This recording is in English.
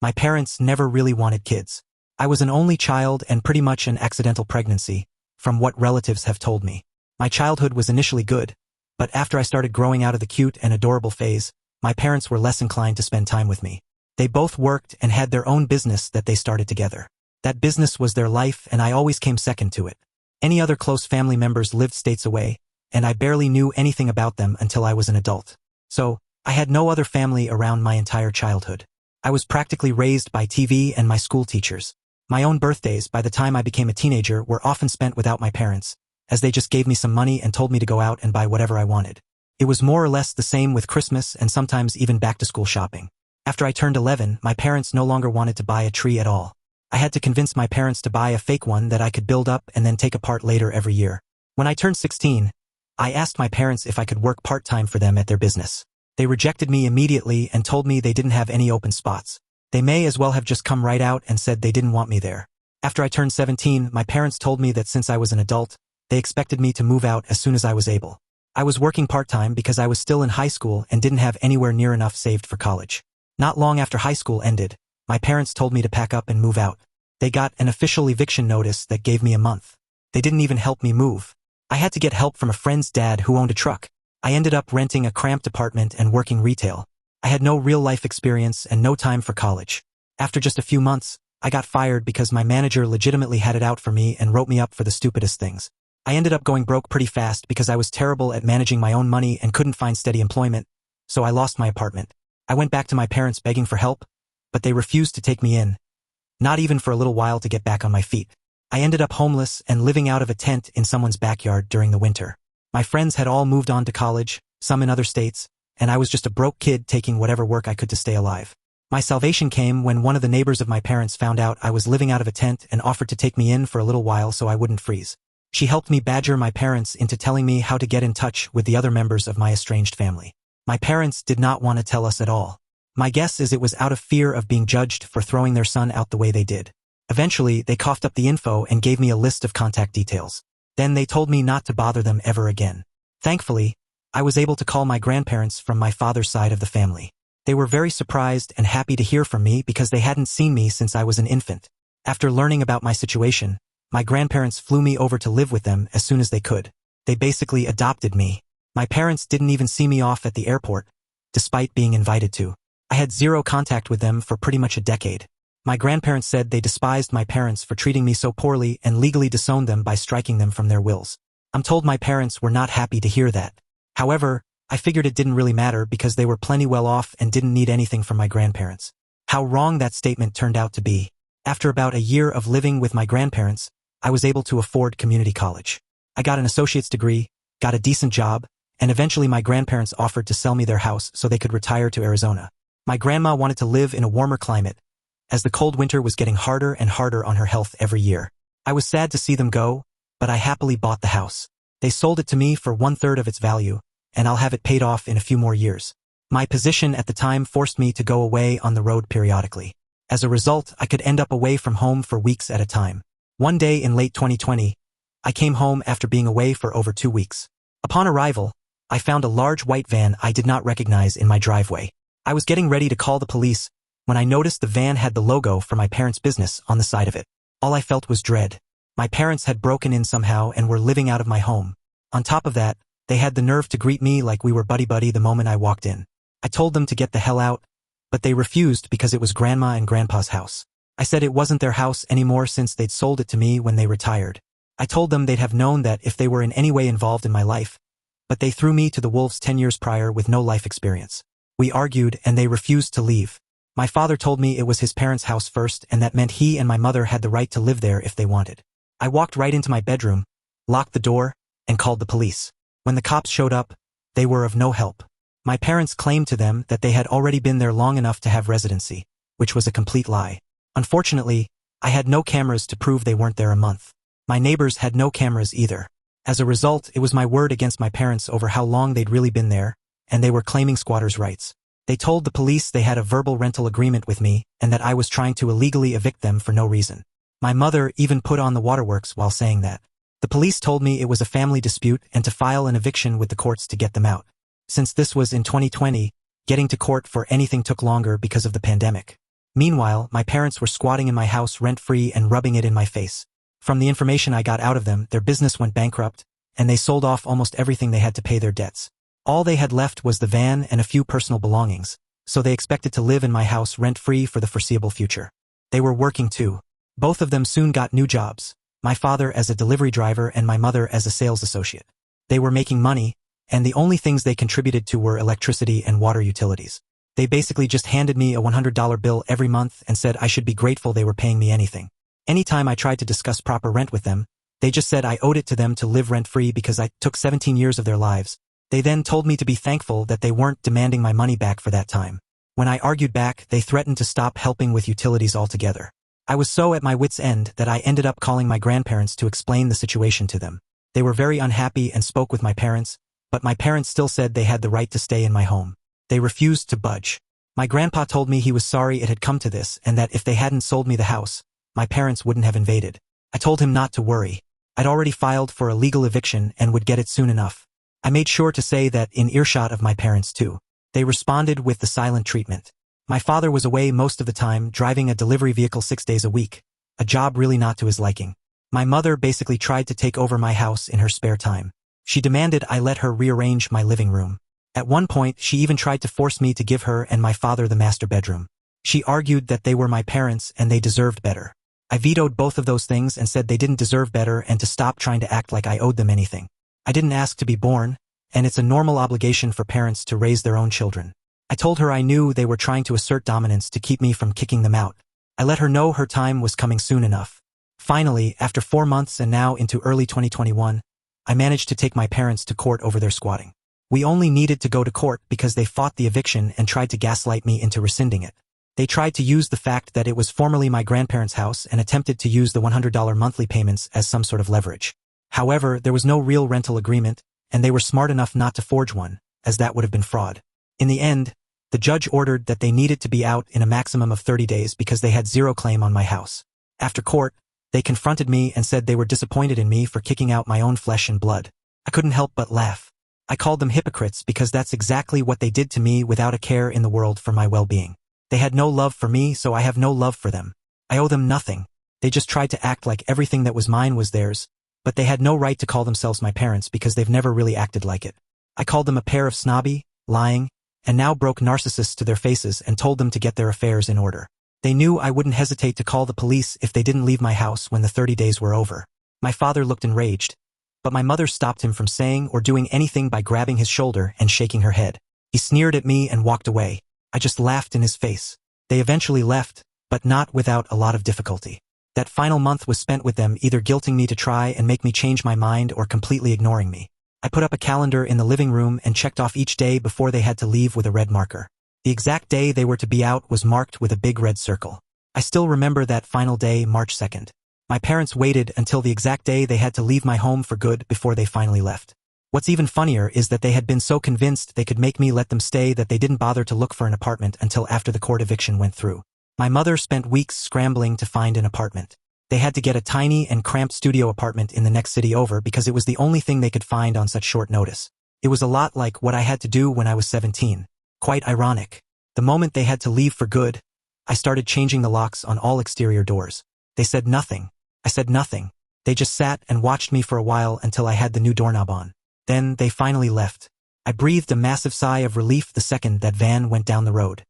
My parents never really wanted kids. I was an only child and pretty much an accidental pregnancy, from what relatives have told me. My childhood was initially good, but after I started growing out of the cute and adorable phase, my parents were less inclined to spend time with me. They both worked and had their own business that they started together. That business was their life and I always came second to it. Any other close family members lived states away, and I barely knew anything about them until I was an adult. So, I had no other family around my entire childhood. I was practically raised by TV and my school teachers. My own birthdays, by the time I became a teenager, were often spent without my parents, as they just gave me some money and told me to go out and buy whatever I wanted. It was more or less the same with Christmas and sometimes even back-to-school shopping. After I turned 11, my parents no longer wanted to buy a tree at all. I had to convince my parents to buy a fake one that I could build up and then take apart later every year. When I turned 16, I asked my parents if I could work part-time for them at their business. They rejected me immediately and told me they didn't have any open spots. They may as well have just come right out and said they didn't want me there. After I turned 17, my parents told me that since I was an adult, they expected me to move out as soon as I was able. I was working part-time because I was still in high school and didn't have anywhere near enough saved for college. Not long after high school ended, my parents told me to pack up and move out. They got an official eviction notice that gave me a month. They didn't even help me move. I had to get help from a friend's dad who owned a truck. I ended up renting a cramped apartment and working retail. I had no real-life experience and no time for college. After just a few months, I got fired because my manager legitimately had it out for me and wrote me up for the stupidest things. I ended up going broke pretty fast because I was terrible at managing my own money and couldn't find steady employment, so I lost my apartment. I went back to my parents begging for help, but they refused to take me in, not even for a little while to get back on my feet. I ended up homeless and living out of a tent in someone's backyard during the winter. My friends had all moved on to college, some in other states, and I was just a broke kid taking whatever work I could to stay alive. My salvation came when one of the neighbors of my parents found out I was living out of a tent and offered to take me in for a little while so I wouldn't freeze. She helped me badger my parents into telling me how to get in touch with the other members of my estranged family. My parents did not want to tell us at all. My guess is it was out of fear of being judged for throwing their son out the way they did. Eventually, they coughed up the info and gave me a list of contact details. Then they told me not to bother them ever again. Thankfully, I was able to call my grandparents from my father's side of the family. They were very surprised and happy to hear from me because they hadn't seen me since I was an infant. After learning about my situation, my grandparents flew me over to live with them as soon as they could. They basically adopted me. My parents didn't even see me off at the airport, despite being invited to. I had zero contact with them for pretty much a decade. My grandparents said they despised my parents for treating me so poorly and legally disowned them by striking them from their wills. I'm told my parents were not happy to hear that. However, I figured it didn't really matter because they were plenty well off and didn't need anything from my grandparents. How wrong that statement turned out to be. After about a year of living with my grandparents, I was able to afford community college. I got an associate's degree, got a decent job, and eventually my grandparents offered to sell me their house so they could retire to Arizona. My grandma wanted to live in a warmer climate, as the cold winter was getting harder and harder on her health every year. I was sad to see them go, but I happily bought the house. They sold it to me for 1/3 of its value, and I'll have it paid off in a few more years. My position at the time forced me to go away on the road periodically. As a result, I could end up away from home for weeks at a time. One day in late 2020, I came home after being away for over 2 weeks. Upon arrival, I found a large white van I did not recognize in my driveway. I was getting ready to call the police when I noticed the van had the logo for my parents' business on the side of it. All I felt was dread. My parents had broken in somehow and were living out of my home. On top of that, they had the nerve to greet me like we were buddy-buddy the moment I walked in. I told them to get the hell out, but they refused because it was Grandma and Grandpa's house. I said it wasn't their house anymore since they'd sold it to me when they retired. I told them they'd have known that if they were in any way involved in my life, but they threw me to the wolves 10 years prior with no life experience. We argued and they refused to leave. My father told me it was his parents' house first and that meant he and my mother had the right to live there if they wanted. I walked right into my bedroom, locked the door, and called the police. When the cops showed up, they were of no help. My parents claimed to them that they had already been there long enough to have residency, which was a complete lie. Unfortunately, I had no cameras to prove they weren't there a month. My neighbors had no cameras either. As a result, it was my word against my parents over how long they'd really been there, and they were claiming squatters' rights. They told the police they had a verbal rental agreement with me and that I was trying to illegally evict them for no reason. My mother even put on the waterworks while saying that. The police told me it was a family dispute and to file an eviction with the courts to get them out. Since this was in 2020, getting to court for anything took longer because of the pandemic. Meanwhile, my parents were squatting in my house rent-free and rubbing it in my face. From the information I got out of them, their business went bankrupt, and they sold off almost everything they had to pay their debts. All they had left was the van and a few personal belongings, so they expected to live in my house rent-free for the foreseeable future. They were working too. Both of them soon got new jobs, my father as a delivery driver and my mother as a sales associate. They were making money, and the only things they contributed to were electricity and water utilities. They basically just handed me a $100 bill every month and said I should be grateful they were paying me anything. Anytime I tried to discuss proper rent with them, they just said I owed it to them to live rent-free because I took 17 years of their lives. They then told me to be thankful that they weren't demanding my money back for that time. When I argued back, they threatened to stop helping with utilities altogether. I was so at my wit's end that I ended up calling my grandparents to explain the situation to them. They were very unhappy and spoke with my parents, but my parents still said they had the right to stay in my home. They refused to budge. My grandpa told me he was sorry it had come to this and that if they hadn't sold me the house, my parents wouldn't have invaded. I told him not to worry. I'd already filed for a legal eviction and would get it soon enough. I made sure to say that in earshot of my parents too. They responded with the silent treatment. My father was away most of the time, driving a delivery vehicle 6 days a week, a job really not to his liking. My mother basically tried to take over my house in her spare time. She demanded I let her rearrange my living room. At one point, she even tried to force me to give her and my father the master bedroom. She argued that they were my parents and they deserved better. I vetoed both of those things and said they didn't deserve better and to stop trying to act like I owed them anything. I didn't ask to be born, and it's a normal obligation for parents to raise their own children. I told her I knew they were trying to assert dominance to keep me from kicking them out. I let her know her time was coming soon enough. Finally, after 4 months and now into early 2021, I managed to take my parents to court over their squatting. We only needed to go to court because they fought the eviction and tried to gaslight me into rescinding it. They tried to use the fact that it was formerly my grandparents' house and attempted to use the $100 monthly payments as some sort of leverage. However, there was no real rental agreement, and they were smart enough not to forge one, as that would have been fraud. In the end, the judge ordered that they needed to be out in a maximum of 30 days because they had zero claim on my house. After court, they confronted me and said they were disappointed in me for kicking out my own flesh and blood. I couldn't help but laugh. I called them hypocrites because that's exactly what they did to me without a care in the world for my well-being. They had no love for me, so I have no love for them. I owe them nothing. They just tried to act like everything that was mine was theirs, but they had no right to call themselves my parents because they've never really acted like it. I called them a pair of snobby, lying, and now broke narcissists to their faces and told them to get their affairs in order. They knew I wouldn't hesitate to call the police if they didn't leave my house when the 30 days were over. My father looked enraged, but my mother stopped him from saying or doing anything by grabbing his shoulder and shaking her head. He sneered at me and walked away. I just laughed in his face. They eventually left, but not without a lot of difficulty. That final month was spent with them either guilting me to try and make me change my mind or completely ignoring me. I put up a calendar in the living room and checked off each day before they had to leave with a red marker. The exact day they were to be out was marked with a big red circle. I still remember that final day, March 2nd. My parents waited until the exact day they had to leave my home for good before they finally left. What's even funnier is that they had been so convinced they could make me let them stay that they didn't bother to look for an apartment until after the court eviction went through. My mother spent weeks scrambling to find an apartment. They had to get a tiny and cramped studio apartment in the next city over because it was the only thing they could find on such short notice. It was a lot like what I had to do when I was 17. Quite ironic. The moment they had to leave for good, I started changing the locks on all exterior doors. They said nothing. I said nothing. They just sat and watched me for a while until I had the new doorknob on. Then they finally left. I breathed a massive sigh of relief the second that van went down the road.